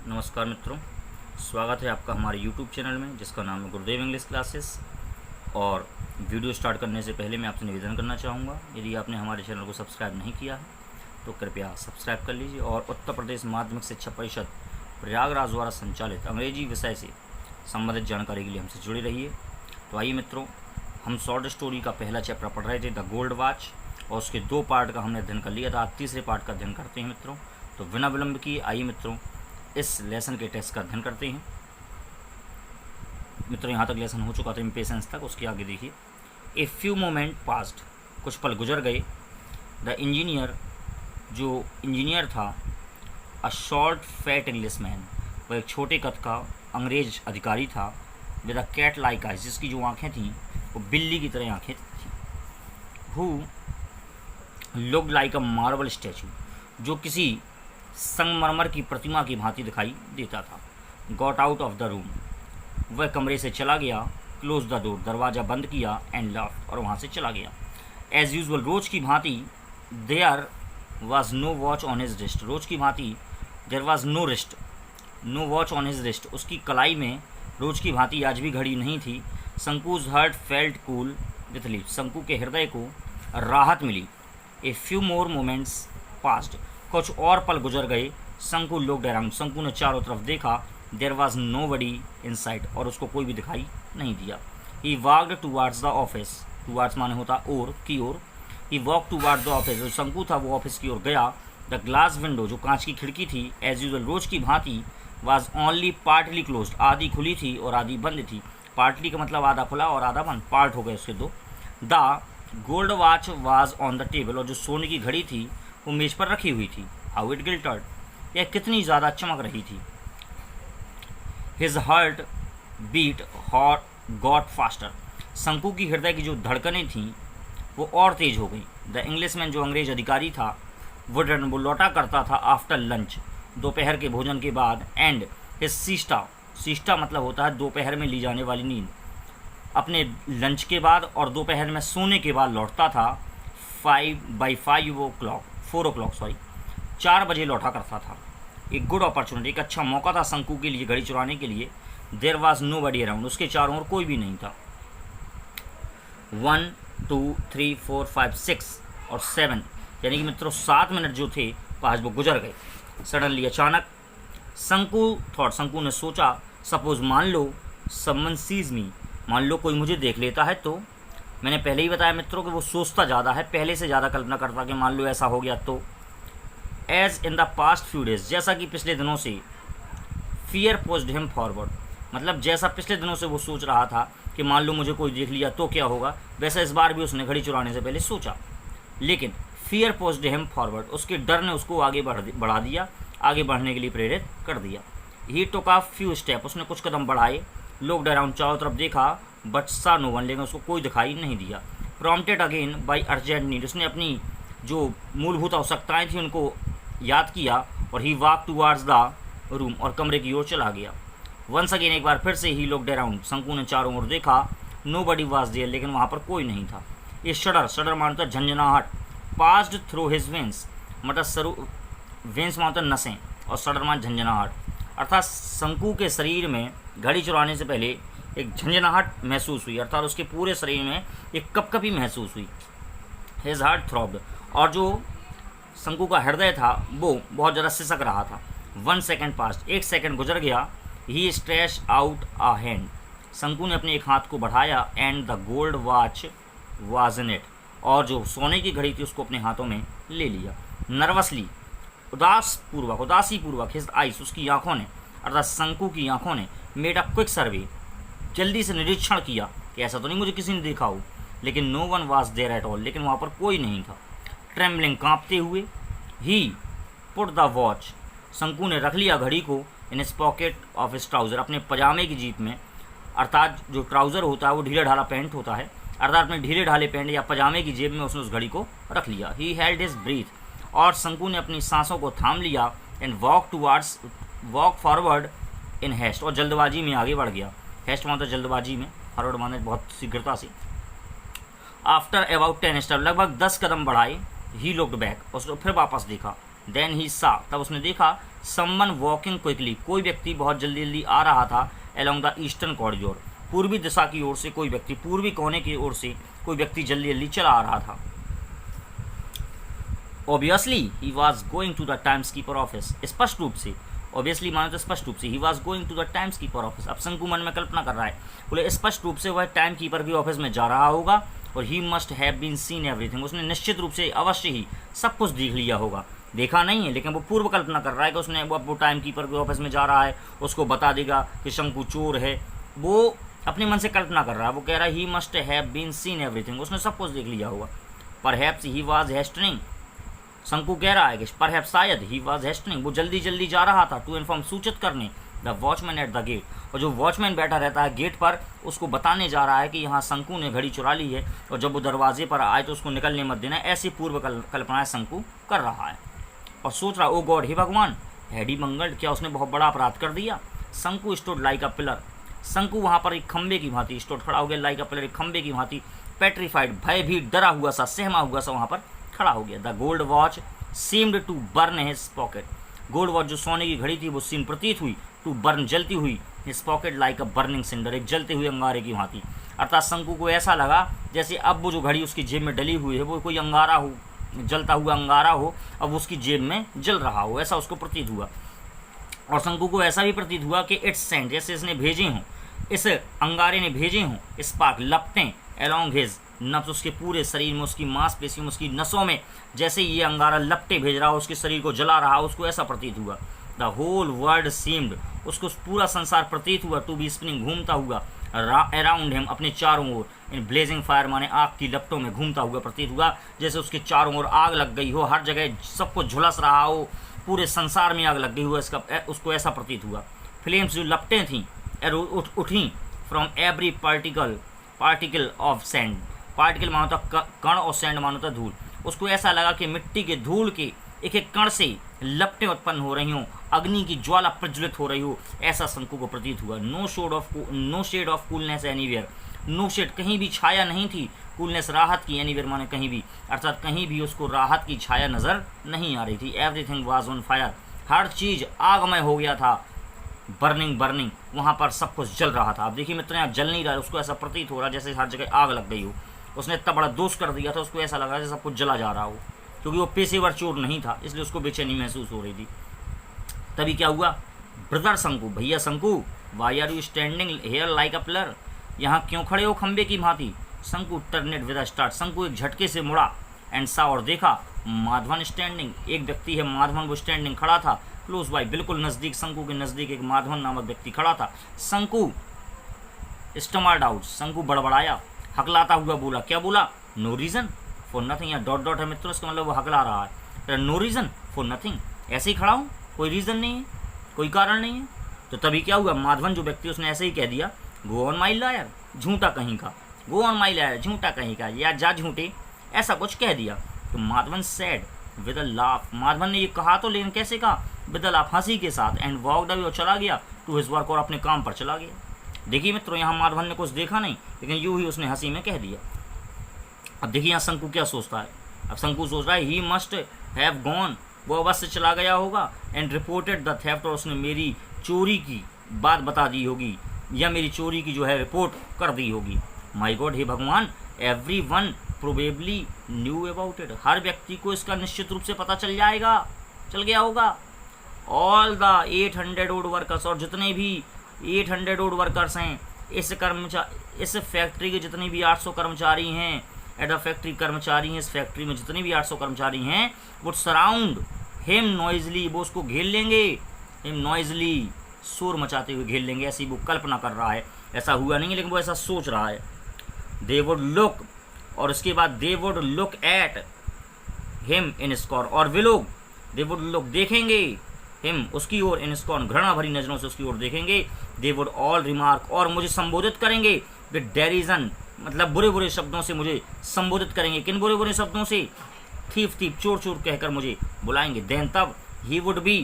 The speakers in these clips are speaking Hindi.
नमस्कार मित्रों, स्वागत है आपका हमारे YouTube चैनल में जिसका नाम है गुरुदेव इंग्लिश क्लासेस। और वीडियो स्टार्ट करने से पहले मैं आपसे निवेदन करना चाहूँगा, यदि आपने हमारे चैनल को सब्सक्राइब नहीं किया है तो कृपया सब्सक्राइब कर लीजिए और उत्तर प्रदेश माध्यमिक शिक्षा परिषद प्रयागराज द्वारा संचालित अंग्रेजी विषय से संबंधित जानकारी के लिए हमसे जुड़े रहिए। तो आइए मित्रों, हम शॉर्ट स्टोरी का पहला चैप्टर पढ़ रहे थे द गोल्ड वॉच, और उसके 2 पार्ट का हमने अध्ययन कर लिया था। आज तीसरे पार्ट का अध्ययन करते हैं मित्रों। तो बिना विलंब किए आइए मित्रों इस लेसन के टेस्ट का अध्ययन करते हैं। मित्रों यहाँ तक लेसन हो चुका था इम्पेशेंस तक, उसके आगे देखिए। ए फ्यू मोमेंट पास्ट, कुछ पल गुजर गए। द इंजीनियर, जो इंजीनियर था, a short fat English man, वह एक छोटे कद का अंग्रेज अधिकारी था। With a cat like eyes, जिसकी जो आँखें थीं वो बिल्ली की तरह आँखें थीं। Who looked like a marble statue, जो किसी संगमरमर की प्रतिमा की भांति दिखाई देता था। Got out of the room, वह कमरे से चला गया। क्लोज द डोर, दरवाज़ा बंद किया। एंड लेफ्ट, और वहाँ से चला गया। एज यूजल, रोज की भांति। There was no watch on his wrist, रोज की भांति। There was no wrist, no watch on his wrist, उसकी कलाई में रोज की भांति आज भी घड़ी नहीं थी। Shanku's heart felt cool with relief, Shanku के हृदय को राहत मिली। A few more moments past, कुछ और पल गुजर गए। शंकु लुक्ड अराउंड, शंकु ने चारों तरफ देखा। There was nobody in sight, और उसको कोई भी दिखाई नहीं दिया। He walked towards the office, towards माने होता और, की ओर। He walk towards the office, जो शंकु था वो ऑफिस की ओर गया। द ग्लास विंडो, जो कांच की खिड़की थी, एज यूजल रोज की भांति, वॉज ओनली पार्टली क्लोज्ड, आधी खुली थी और आधी बंद थी। पार्टली का मतलब आधा खुला और आधा बंद, पार्ट हो गए उसके दो। The gold watch was on the table, और जो सोने की घड़ी थी वो मेज पर रखी हुई थी। हाउ इट गिल्टर्ड, यह कितनी ज़्यादा चमक रही थी। His heart beat hot got faster, Shanku की हृदय की जो धड़कनें थीं वो और तेज हो गई। द इंग्लिशमैन, जो अंग्रेज अधिकारी था, वो लौटा करता था आफ्टर लंच, दोपहर के भोजन के बाद। एंड हिज सीस्टा, सीस्टा मतलब होता है दोपहर में ली जाने वाली नींद, अपने लंच के बाद और दोपहर में सोने के बाद लौटता था। 4 o'clock 4 बजे लौटा करता था। एक गुड अपॉर्चुनिटी, एक अच्छा मौका था शंकु के लिए घड़ी चुराने के लिए। There was nobody around, उसके चारों ओर कोई भी नहीं था। 1 2 3 4 5 6 और 7, यानी कि मित्रों 7 मिनट जो थे पाँच वो गुजर गए। सडनली, अचानक। शंकु ने सोचा, सपोज मान लो, समवन सीज मी, मान लो कोई मुझे देख लेता है तो। मैंने पहले ही बताया मित्रों कि वो सोचता ज़्यादा है, पहले से ज़्यादा कल्पना करता कि मान लो ऐसा हो गया तो। As in the past few days, जैसा कि पिछले दिनों से। फियर पुश्ड हिम फॉरवर्ड, मतलब जैसा पिछले दिनों से वो सोच रहा था कि मान लो मुझे कोई देख लिया तो क्या होगा, वैसा इस बार भी उसने घड़ी चुराने से पहले सोचा। लेकिन फियर पुश्ड हिम फॉरवर्ड, उसके डर ने उसको आगे बढ़ा दिया, आगे बढ़ने के लिए प्रेरित कर दिया। ही टुक अ फ्यू स्टेप, उसने कुछ कदम बढ़ाए। लुक्ड अराउंड, चारों तरफ देखा। बट सा नो वन, लेकिन उसको कोई दिखाई नहीं दिया। Prompted again by urgent need, उसने अपनी जो मूलभूत आवश्यकताएं थी उनको याद किया और ही वॉक टूवार्ड्स द रूम, और कमरे की ओर चला गया। वंस अगेन, एक बार फिर से ही लुक्ड अराउंड, शंकु ने चारों ओर देखा। नो बडी वॉज देयर, लेकिन वहाँ पर कोई नहीं था। ये शडर मानता झंझनाहट। पास्ड थ्रू हिज वेंस, मतलब वेंस मानता नसें, और शडर मान झंझनाहट, अर्थात शंकु के शरीर में घड़ी चुराने से पहले एक झंझनाहट महसूस हुई, अर्थात उसके पूरे शरीर में एक कपकपी महसूस हुई। हिज हार्ट थ्रॉब्ड, और जो शंकु का हृदय था वो बहुत ज़्यादा सिसक रहा था। 1 सेकेंड पास्ट, 1 सेकेंड गुजर गया। ही स्ट्रेच आउट अ हैंड, शंकु ने अपने एक हाथ को बढ़ाया। And the gold watch was in it, और जो सोने की घड़ी थी उसको अपने हाथों में ले लिया। नर्वसली, उदासी पूर्वक। हिज आइस, उसकी आंखों ने, अर्थात शंकु की आंखों ने, मेड अ क्विक सर्वे, जल्दी से निरीक्षण किया कि ऐसा तो नहीं मुझे किसी ने देखा हो। लेकिन no one was there at all, लेकिन वहाँ पर कोई नहीं था। ट्रेम्बलिंग, कांपते हुए। ही पुट द वॉच, शंकु ने रख लिया घड़ी को। In his pocket of his trouser, अपने पजामे की जेब में, अर्थात जो ट्राउज़र होता है वो ढीले ढाला पैंट होता है, अर्थात अपने ढीले ढाले पैंट या पजामे की जेब में उसने उस घड़ी को रख लिया। ही हेल्ड हिज ब्रीथ, और शंकु ने अपनी सांसों को थाम लिया। And walk forward in haste, और जल्दबाजी में आगे बढ़ गया। हेस्ट मानता जल्दबाजी में, फॉरवर्ड माने बहुत शीघ्रता से। आफ्टर अबाउट 10 स्टेप, लगभग 10 कदम बढ़ाए। ही लुक्ड बैक, उसने फिर वापस देखा। देन ही सा, तब उसने देखा। समवन वॉकिंग क्विकली, कोई व्यक्ति बहुत जल्दी जल्दी आ रहा था अलोंग द ईस्टर्न कॉरिडोर, पूर्वी दिशा की ओर से कोई व्यक्ति, पूर्वी कोने की ओर से कोई व्यक्ति जल्दी जल्दी चला आ रहा था। Obviously he was going to the times keeper office, स्पष्ट रूप से, ऑब्वियसली मानो तो स्पष्ट रूप से, he was going to the times keeper office. अब शंकु मन में कल्पना कर रहा है, बोले स्पष्ट रूप से वह टाइम कीपर के ऑफिस में जा रहा होगा और he must have been seen everything, उसने निश्चित रूप से अवश्य ही सब कुछ देख लिया होगा। देखा नहीं है लेकिन वो पूर्व कल्पना कर रहा है कि उसने वो टाइम कीपर के ऑफिस में जा रहा है, उसको बता देगा कि शंकु चोर है। वो अपने मन से कल्पना कर रहा है, वो कह रहा है he must have been seen everything, उसने सब कुछ देख लिया होगा। परहैप्स ही वॉज हेस्टनिंग, शंकु कह रहा है कि परहैप्स शायद ही वॉज हेस्टनिंग, वो जल्दी जल्दी जा रहा था, टू इन्फॉर्म सूचित करने, the watchman at the gate, और जो वॉचमैन बैठा रहता है गेट पर उसको बताने जा रहा है कि यहाँ शंकु ने घड़ी चुरा ली है और जब वो दरवाजे पर आए तो उसको निकलने मत देना। ऐसी पूर्व कल्पनाएं शंकु कर रहा है और सोच रहा, ओ गॉड, हे भगवान, हैडी मंगल्ड, क्या उसने बहुत बड़ा अपराध कर दिया। शंकु स्टूड लाइक अ पिलर, शंकु वहाँ पर एक खंबे की भांति स्टूड खड़ा हो गया, लाइक अ पिलर, एक खंबे की भांति, पेट्रीफाइड, भय भी, डरा हुआ सा, सहमा हुआ सा वहाँ पर खड़ा हो गया। The gold watch seemed to burn his pocket, gold watch जो सोने की घड़ी थी वो सीम प्रतीत हुई, टू बर्न, जलती हुई, his pocket like a burning cinder, एक जलते हुए अंगारे की भांति। अर्थात शंकु को ऐसा लगा जैसे अब वो जो घड़ी उसकी जेब में डली हुई है वो कोई अंगारा हो, जलता हुआ अंगारा हो, अब उसकी जेब में जल रहा हो, ऐसा उसको प्रतीत हुआ। और शंकु को ऐसा भी प्रतीत हुआ कि इट्स सेंट, जैसे इसने भेजे हों, इस अंगारे ने भेजे हों स्पार्क, लपटें, अलोंग हिज नब्स, उसके पूरे शरीर में, उसकी मांसपेशियों में, उसकी नसों में, जैसे ये अंगारा लपटे भेज रहा हो, उसके शरीर को जला रहा हो, उसको ऐसा प्रतीत हुआ। द होल वर्ल्ड सीम्ड, उसको पूरा संसार प्रतीत हुआ, टू बी स्पिनिंग, घूमता हुआ, अराउंड हिम, अपने चारों ओर, इन ब्लेजिंग फायर माने आग की लपटों में घूमता हुआ प्रतीत हुआ, जैसे उसके चारों ओर आग लग गई हो, हर जगह सबको झुलस रहा हो, पूरे संसार में आग लग गई हो, उसको ऐसा प्रतीत हुआ। फ्लेम्स जो लपटें थीं उठी from every particle of sand, particle मानो था कण और सैंड मानो था धूल, उसको ऐसा लगा कि मिट्टी के धूल के एक एक कण से लपटें उत्पन्न हो रही हों, अग्नि की ज्वाला प्रज्वलित हो रही हो, ऐसा शंकु को प्रतीत हुआ। No shade of coolness anywhere, no shade, कहीं भी छाया नहीं थी, कूलनेस राहत की, एनीवेयर माने कहीं भी, अर्थात कहीं भी उसको राहत की छाया नजर नहीं आ रही थी। एवरीथिंग वाज ऑन फायर, हर चीज आगमय हो गया था। बर्निंग, वहाँ पर सब कुछ जल रहा था। अब देखिए मित्र, यहाँ जल नहीं रहा है, उसको ऐसा प्रतीत हो रहा है जैसे हर जगह आग लग गई हो। उसने इतना बड़ा दोष कर दिया था, उसको ऐसा लगा जैसे सब कुछ जला जा रहा हो, क्योंकि वो पेशेवर चोर नहीं था, इसलिए उसको बेचैनी महसूस हो रही थी। तभी क्या हुआ, ब्रदर शंकु, भैया Shanku, why are you standing here like a pillar, यहाँ क्यों खड़े हो खंबे की भांति। शंकु टर्नेड विद अ स्टार्ट, शंकु एक झटके से मुड़ा, एंड सा, और देखा, माधवन स्टैंडिंग, एक व्यक्ति है माधवन, वो स्टैंडिंग खड़ा था, क्लोज बाई, बिल्कुल नजदीक, शंकु के नजदीक एक माधवन नामक व्यक्ति खड़ा था। शंकु स्टमर्ड आउट, शंकु बड़बड़ाया, हकलाता हुआ बोला, क्या बोला, नो रीजन फॉर नथिंग, या डॉट डॉट है मित्रों, इसका मतलब वो हकला रहा है, नो रीजन फॉर नथिंग, ऐसे ही खड़ा हूँ, कोई रीजन नहीं है, कोई कारण नहीं है। तो तभी क्या हुआ, माधवन जो व्यक्ति उसने ऐसे ही कह दिया, गो ऑन माई लायर, झूठा कहीं का, गो ऑन माई लायर, झूठा कहीं का, या जा झूठे, ऐसा कुछ कह दिया। तो Madhavan said with a laugh, Madhavan ने ये कहा तो लेकिन कैसे कहा, विद अ लाफ, हंसी के साथ, एंड वॉकड अवे, और चला गया, टू हिज वर्क, और अपने काम पर चला गया। देखिए मित्रों, यहाँ माधवन ने कुछ देखा नहीं, लेकिन यूं ही उसने हंसी में कह दिया। अब देखिए यहाँ शंकु क्या सोचता है, अब शंकु सोच रहा है, ही मस्ट हैव गॉन, वो अवश्य चला गया होगा, एंड रिपोर्टेड द थेफ्ट, और उसने मेरी चोरी की बात बता दी होगी, या मेरी चोरी की जो है रिपोर्ट कर दी होगी। माई गॉड, हे भगवान, everyone probably knew about it, हर व्यक्ति को इसका निश्चित रूप से पता चल गया होगा। ऑल द 800 ओड वर्कर्स, और जितने भी 800 ओड वर्कर्स हैं, इस फैक्ट्री के जितने भी 800 कर्मचारी हैं, एट द फैक्ट्री कर्मचारी हैं, इस फैक्ट्री में जितने भी 800 कर्मचारी हैं, वो सराउंड हिम नॉइजली, वो उसको घेर लेंगे, हिम नॉइजली, शोर मचाते हुए घेर लेंगे, ऐसी वो कल्पना कर रहा है। ऐसा हुआ नहीं है लेकिन वो ऐसा सोच रहा है। दे वुड लुक, और उसके बाद they would look at him in scorn, और वे लोग दे वुड लुक, देखेंगे, हिम उसकी ओर, इन स्कॉर्न घृणा भरी नजरों से उसकी ओर देखेंगे। दे वुड ऑल रिमार्क, और मुझे संबोधित करेंगे, विद डेरिजन, मतलब बुरे बुरे शब्दों से मुझे संबोधित करेंगे। किन बुरे बुरे शब्दों से, थीफ थीफ, चोर चोर कहकर मुझे बुलाएंगे। देन तब he would be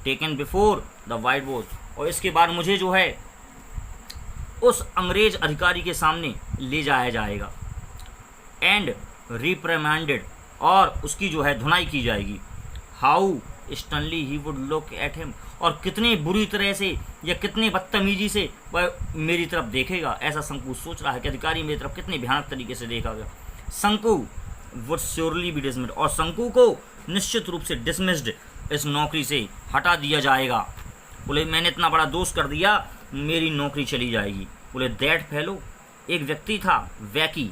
taken before the white watch, और इसके बाद मुझे जो है उस अंग्रेज अधिकारी के सामने ले जाया जाएगा, एंड रिप्रिमांडेड, और उसकी जो है धुनाई की जाएगी। How Stanley he would look at him, और कितनी बुरी तरह से या कितनी बदतमीजी से वह मेरी तरफ देखेगा, ऐसा शंकु सोच रहा है कि अधिकारी मेरी तरफ कितने भयानक तरीके से देखेगा। शंकु वुड श्योरली बी डिसमिस्ड, और शंकु को निश्चित रूप से डिसमिस्ड, इस नौकरी से हटा दिया जाएगा। बोले मैंने इतना बड़ा दोष कर दिया, मेरी नौकरी चली जाएगी। बोले दैट फेलो, एक व्यक्ति था वैकी,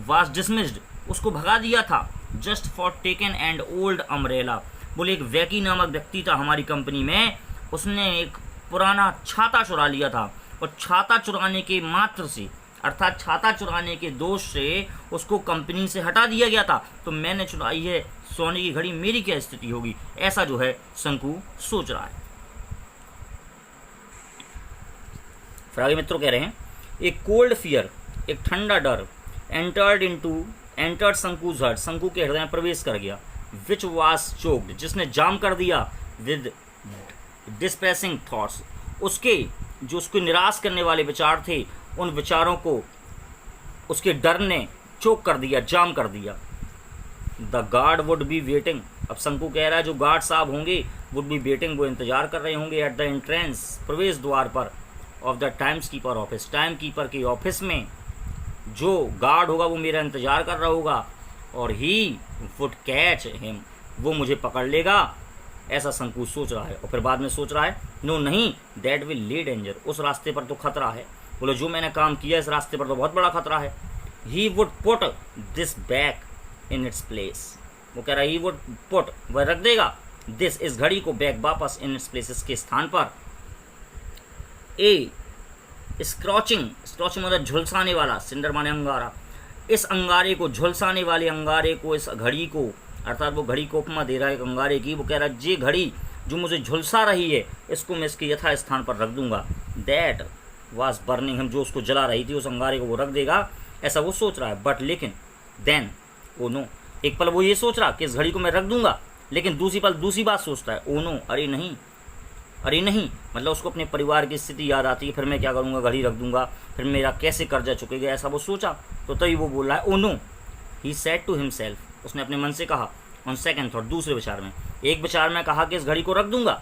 वाज डिसमिस्ड, उसको भगा दिया था, just for taken and old umbrella. बोले एक वैकी नामक व्यक्ति था हमारी कंपनी में, उसने एक पुराना छाता चुरा लिया था, और छाता चुराने के मात्र से, अर्थात छाता चुराने के दोष से उसको कंपनी से हटा दिया गया था। तो मैंने चुराई है सोने की घड़ी, मेरी क्या स्थिति होगी, ऐसा जो है शंकु सोच रहा है। फिर आगे मित्रों कह रहे हैं, एक कोल्ड फियर, एक ठंडा डर, एंटर्ड शंकुज हार्ट, शंकु के हृदय में प्रवेश कर गया, विच वाज चोक्ड, जिसने जाम कर दिया, विद डिस्प्रेसिंग थॉट्स, उसके जो उसको निराश करने वाले विचार थे, उन विचारों को उसके डर ने चोक कर दिया, जाम कर दिया। The guard would be waiting, अब शंकु कह रहा है जो गार्ड साहब होंगे वुड बी वेटिंग, वो इंतजार कर रहे होंगे, एट द एंट्रेंस, प्रवेश द्वार पर, of the times keeper office, time keeper के ऑफिस में जो गार्ड होगा वो मेरा इंतजार कर रहा होगा, और ही वुड कैच हिम, वो मुझे पकड़ लेगा, ऐसा शंकु सोच रहा है। और फिर बाद में सोच रहा है, नो नहीं, दैट विल लीड डेंजर, उस रास्ते पर तो खतरा है। बोले जो मैंने काम किया इस रास्ते पर तो बहुत बड़ा खतरा है। He would put this back in its place, वो कह रहा है ही वुड पुट, वह रख देगा, दिस, इस घड़ी को, बैक, वापस, इन इट्स प्लेस, इसके स्थान पर। ए स्क्रॉचिंग, स्क्रॉचिंग मतलब झुलसाने वाला, सिंडर माने अंगारा, इस अंगारे को, झुलसाने वाले अंगारे को, इस घड़ी को, अर्थात वो घड़ी को उपमा दे रहा है एक अंगारे की, वो कह रहा है ये घड़ी जो मुझे झुलसा रही है इसको मैं इसके यथा स्थान पर रख दूंगा। दैट वाज बर्निंग हिम, जो उसको जला रही थी उस अंगारे को वो रख देगा, ऐसा वो सोच रहा है। बट लेकिन देन ओ नो, एक पल वो ये सोच रहा कि इस घड़ी को मैं रख दूंगा, लेकिन दूसरी पल दूसरी बात सोचता है, ओ नो, अरे नहीं, अरे नहीं, मतलब उसको अपने परिवार की स्थिति याद आती है, फिर मैं क्या करूँगा, घड़ी रख दूंगा, फिर मेरा कैसे कर्जा चुकेगा, ऐसा वो सोचा। तो तभी वो बोल रहा है oh no, he said to himself, उसने अपने मन से कहा, ऑन सेकंड थॉट, दूसरे विचार में, एक विचार में कहा कि इस घड़ी को रख दूंगा,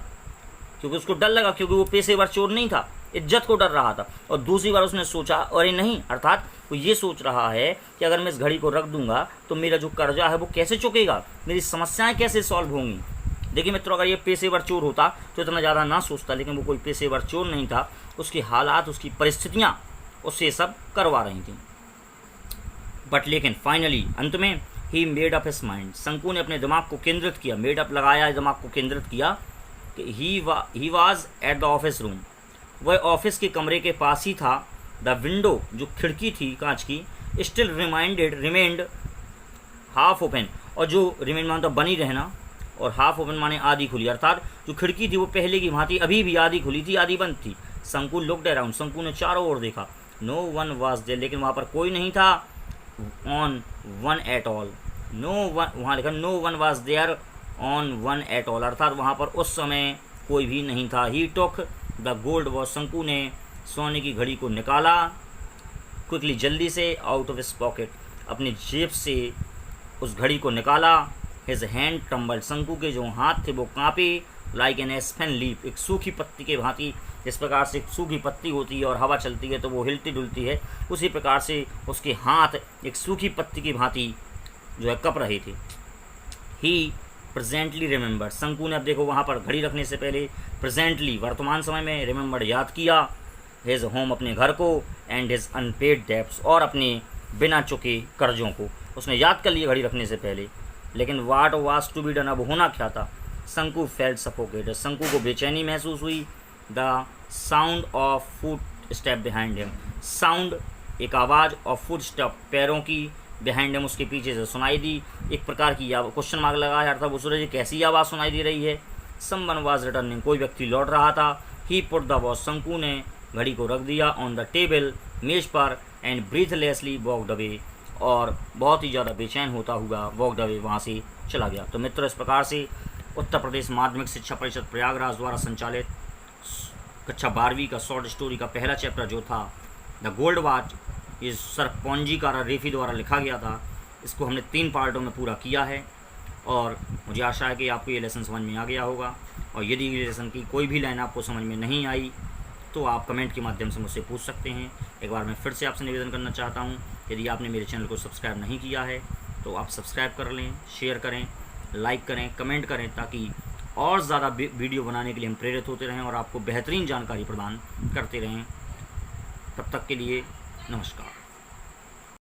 क्योंकि उसको डर लगा, क्योंकि वो पेशेवर चोर नहीं था, इज्जत को डर रहा था। और दूसरी बार उसने सोचा अरे नहीं, अर्थात वो ये सोच रहा है कि अगर मैं इस घड़ी को रख दूंगा तो मेरा जो कर्जा है वो कैसे चुकेगा, मेरी समस्याएं कैसे सॉल्व होंगी। देखिए मित्रों, अगर ये पेशेवर चोर होता तो इतना ज़्यादा ना सोचता, लेकिन वो कोई पेशेवर चोर नहीं था, उसके हालात, उसकी परिस्थितियाँ उससे सब करवा रही थी। बट लेकिन फाइनली, अंत में, he made up his mind, शंकु ने अपने दिमाग को केंद्रित किया, मेड अप लगाया, दिमाग को केंद्रित किया कि he was at the office room, वह ऑफिस के कमरे के पास ही था। द विंडो, जो खिड़की थी कांच की, स्टिल रिमेंड हाफ ओपन, और जो रिमेंड मानता बनी रहना, और हाफ ओपन माने आधी खुली, अर्थात जो खिड़की थी वो पहले की भांति अभी भी आधी खुली थी, आधी बंद थी। शंकु लुक्ड अराउंड, शंकु ने चारों ओर देखा, नो वन वाज देयर, लेकिन वहाँ पर कोई नहीं था, on one at all, no one, वहाँ लिखा no one was there on one at all, अर्थात वहाँ पर उस समय कोई भी नहीं था। He took the gold watch, Shanku ने सोने की घड़ी को निकाला, क्विकली, जल्दी से, आउट ऑफ हिज पॉकेट, अपनी जेब से उस घड़ी को निकाला। हिज हैंड ट्रम्बल, शंकु के जो हाथ थे वो कांपे, लाइक एन एस्पेन लीफ, एक सूखी पत्ती के भांति, जिस प्रकार से एक सूखी पत्ती होती है और हवा चलती है तो वो हिलती डुलती है, उसी प्रकार से उसके हाथ एक सूखी पत्ती की भांति जो है कप रहे थे। ही प्रेजेंटली रिमेंबर, शंकु ने अब देखो वहाँ पर घड़ी रखने से पहले प्रेजेंटली, वर्तमान समय में, रिमेंबर, याद किया, हिज होम, अपने घर को, एंड हिज अनपेड डेब्ट्स, और अपने बिना चुके कर्जों को उसने याद कर लिया घड़ी रखने से पहले। लेकिन what was to be done, अब होना क्या था। शंकु फेल्ट सफोकेटेड, शंकु को बेचैनी महसूस हुई। The sound of foot step behind him, sound, एक आवाज़, ऑफ फुट स्टेप, पैरों की, बिहाइंड हिम, उसके पीछे से सुनाई दी। एक प्रकार की क्वेश्चन मार्क लगा है, अर्थात वो सोच रहे कैसी आवाज़ सुनाई दे रही है। समवन वाज रिटर्निंग, कोई व्यक्ति लौट रहा था। ही पुट द वॉच, शंकु ने घड़ी को रख दिया ऑन द टेबल, मेज पर, एंड ब्रीथलेसली वॉकड अवे, और बहुत ही ज़्यादा बेचैन होता हुआ वॉकड अवे, वहाँ से चला गया। तो मित्रों, इस प्रकार से उत्तर प्रदेश माध्यमिक शिक्षा परिषद प्रयागराज द्वारा संचालित कक्षा 12वीं का शॉर्ट स्टोरी का पहला चैप्टर जो था द गोल्ड वॉच, इस सर पोंजीकारा रेफी द्वारा लिखा गया था। इसको हमने 3 पार्टों में पूरा किया है, और मुझे आशा है कि आपको ये लेसन समझ में आ गया होगा। और यदि ये लेसन की कोई भी लाइन आपको समझ में नहीं आई तो आप कमेंट के माध्यम से मुझसे पूछ सकते हैं। एक बार मैं फिर से आपसे निवेदन करना चाहता हूँ, यदि आपने मेरे चैनल को सब्सक्राइब नहीं किया है तो आप सब्सक्राइब कर लें, शेयर करें, लाइक करें, कमेंट करें, ताकि और ज़्यादा वीडियो बनाने के लिए हम प्रेरित होते रहें और आपको बेहतरीन जानकारी प्रदान करते रहें। तब तक के लिए नमस्कार।